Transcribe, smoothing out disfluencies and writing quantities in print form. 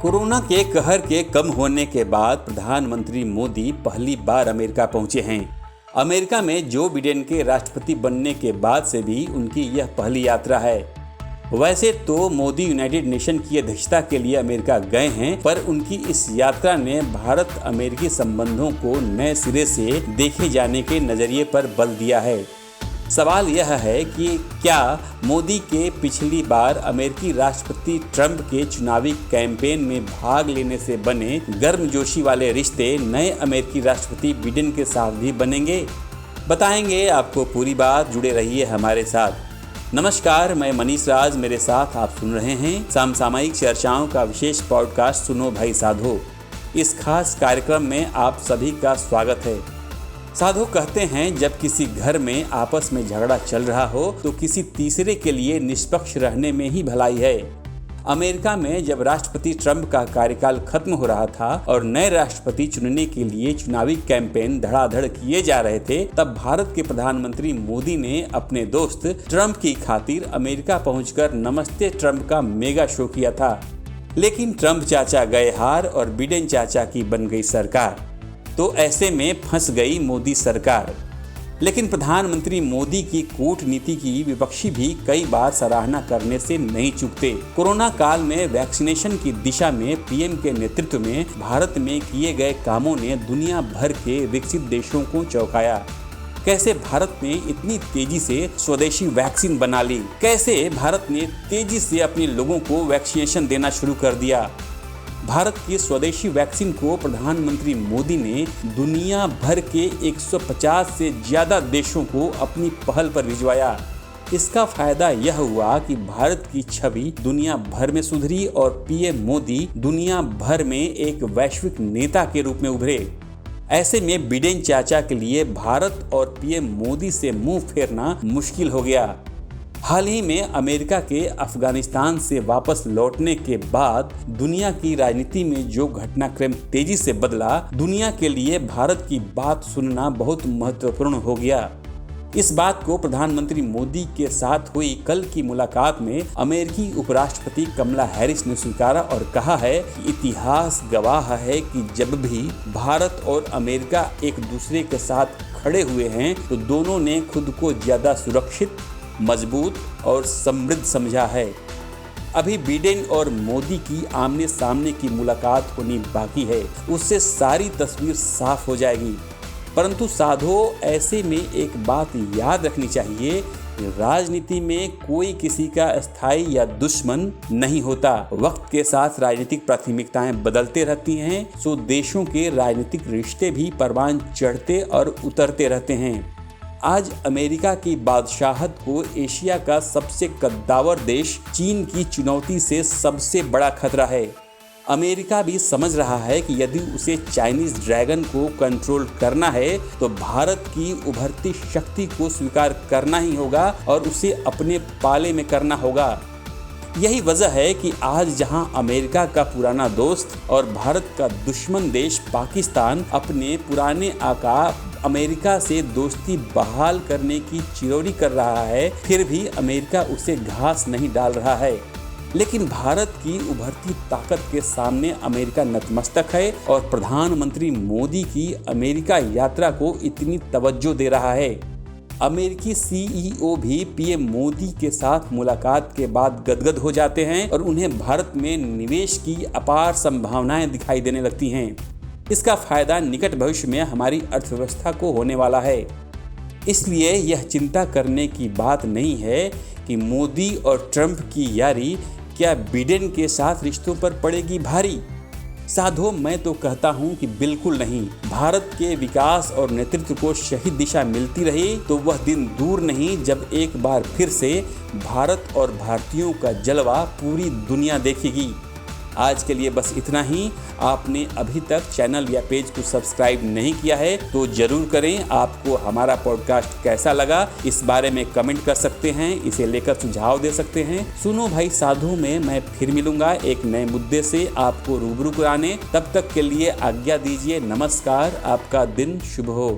Corona के कहर के कम होने के बाद प्रधानमंत्री मोदी पहली बार अमेरिका पहुंचे हैं। अमेरिका में जो बिडेन के राष्ट्रपति बनने के बाद से भी उनकी यह पहली यात्रा है। वैसे तो मोदी यूनाइटेड नेशन की अध्यक्षता के लिए अमेरिका गए हैं, पर उनकी इस यात्रा ने भारत अमेरिकी संबंधों को नए सिरे से देखे जाने के नजरिए पर बल दिया है। सवाल यह है कि क्या मोदी के पिछली बार अमेरिकी राष्ट्रपति ट्रंप के चुनावी कैंपेन में भाग लेने से बने गर्मजोशी वाले रिश्ते नए अमेरिकी राष्ट्रपति बिडेन के साथ भी बनेंगे? बताएंगे आपको पूरी बात, जुड़े रहिए हमारे साथ। नमस्कार, मैं मनीष राज, मेरे साथ आप सुन रहे हैं समसामयिक चर्चाओं का विशेष पॉडकास्ट सुनो भाई साधो। इस खास कार्यक्रम में आप सभी का स्वागत है। साधु कहते हैं, जब किसी घर में आपस में झगड़ा चल रहा हो तो किसी तीसरे के लिए निष्पक्ष रहने में ही भलाई है। अमेरिका में जब राष्ट्रपति ट्रंप का कार्यकाल खत्म हो रहा था और नए राष्ट्रपति चुनने के लिए चुनावी कैंपेन धड़ाधड़ किए जा रहे थे, तब भारत के प्रधानमंत्री मोदी ने अपने दोस्त ट्रंप की खातिर अमेरिका पहुंचकर नमस्ते ट्रंप का मेगा शो किया था। लेकिन ट्रंप चाचा गए हार और बिडेन चाचा की बन गई सरकार, तो ऐसे में फंस गई मोदी सरकार। लेकिन प्रधानमंत्री मोदी की कूटनीति की विपक्षी भी कई बार सराहना करने से नहीं चूकते। कोरोना काल में वैक्सीनेशन की दिशा में पीएम के नेतृत्व में भारत में किए गए कामों ने दुनिया भर के विकसित देशों को चौंकाया। कैसे भारत ने इतनी तेजी से स्वदेशी वैक्सीन बना ली, कैसे भारत ने तेजी से अपने लोगों को वैक्सीनेशन देना शुरू कर दिया। भारत की स्वदेशी वैक्सीन को प्रधानमंत्री मोदी ने दुनिया भर के 150 से ज़्यादा देशों को अपनी पहल पर भिजवाया। इसका फायदा यह हुआ कि भारत की छवि दुनिया भर में सुधरी और पीएम मोदी दुनिया भर में एक वैश्विक नेता के रूप में उभरे। ऐसे में बिडेन चाचा के लिए भारत और पीएम मोदी से मुंह फेरना मुश्किल हो गया। हाल ही में अमेरिका के अफगानिस्तान से वापस लौटने के बाद दुनिया की राजनीति में जो घटनाक्रम तेजी से बदला, दुनिया के लिए भारत की बात सुनना बहुत महत्वपूर्ण हो गया। इस बात को प्रधानमंत्री मोदी के साथ हुई कल की मुलाकात में अमेरिकी उपराष्ट्रपति कमला हैरिस ने स्वीकारा और कहा है कि इतिहास गवाह है कि जब भी भारत और अमेरिका एक दूसरे के साथ खड़े हुए हैं तो दोनों ने खुद को ज्यादा सुरक्षित, मजबूत और समृद्ध समझा है। अभी बिडेन और मोदी की आमने सामने की मुलाकात होनी बाकी है, उससे सारी तस्वीर साफ हो जाएगी। परंतु साधो, ऐसे में एक बात याद रखनी चाहिए, राजनीति में कोई किसी का स्थायी या दुश्मन नहीं होता। वक्त के साथ राजनीतिक प्राथमिकताएं बदलते रहती हैं, सो देशों के राजनीतिक रिश्ते भी परवान चढ़ते और उतरते रहते हैं। आज अमेरिका की बादशाहत को एशिया का सबसे कद्दावर देश चीन की चुनौती से सबसे बड़ा खतरा है। अमेरिका भी समझ रहा है कि यदि उसे चाइनीज ड्रैगन को कंट्रोल करना है तो भारत की उभरती शक्ति को स्वीकार करना ही होगा और उसे अपने पाले में करना होगा। यही वजह है कि आज जहां अमेरिका का पुराना दोस्त और भारत का दुश्मन देश पाकिस्तान अपने पुराने आका अमेरिका से दोस्ती बहाल करने की चिरौरी कर रहा है, फिर भी अमेरिका उसे घास नहीं डाल रहा है। लेकिन भारत की उभरती ताकत के सामने अमेरिका नतमस्तक है और प्रधानमंत्री मोदी की अमेरिका यात्रा को इतनी तवज्जो दे रहा है। अमेरिकी सीईओ भी पीएम मोदी के साथ मुलाकात के बाद गदगद हो जाते हैं और उन्हें भारत में निवेश की अपार संभावनाएं दिखाई देने लगती हैं। इसका फायदा निकट भविष्य में हमारी अर्थव्यवस्था को होने वाला है। इसलिए यह चिंता करने की बात नहीं है कि मोदी और ट्रंप की यारी क्या बिडेन के साथ रिश्तों पर पड़ेगी भारी। साधो, मैं तो कहता हूं कि बिल्कुल नहीं। भारत के विकास और नेतृत्व को सही दिशा मिलती रही तो वह दिन दूर नहीं जब एक बार फिर से भारत और भारतीयों का जलवा पूरी दुनिया देखेगी। आज के लिए बस इतना ही। आपने अभी तक चैनल या पेज को सब्सक्राइब नहीं किया है तो जरूर करें। आपको हमारा पॉडकास्ट कैसा लगा इस बारे में कमेंट कर सकते हैं, इसे लेकर सुझाव दे सकते हैं। सुनो भाई साधु में मैं फिर मिलूंगा एक नए मुद्दे से आपको रूबरू कराने। तब तक के लिए आज्ञा दीजिए। नमस्कार, आपका दिन शुभ हो।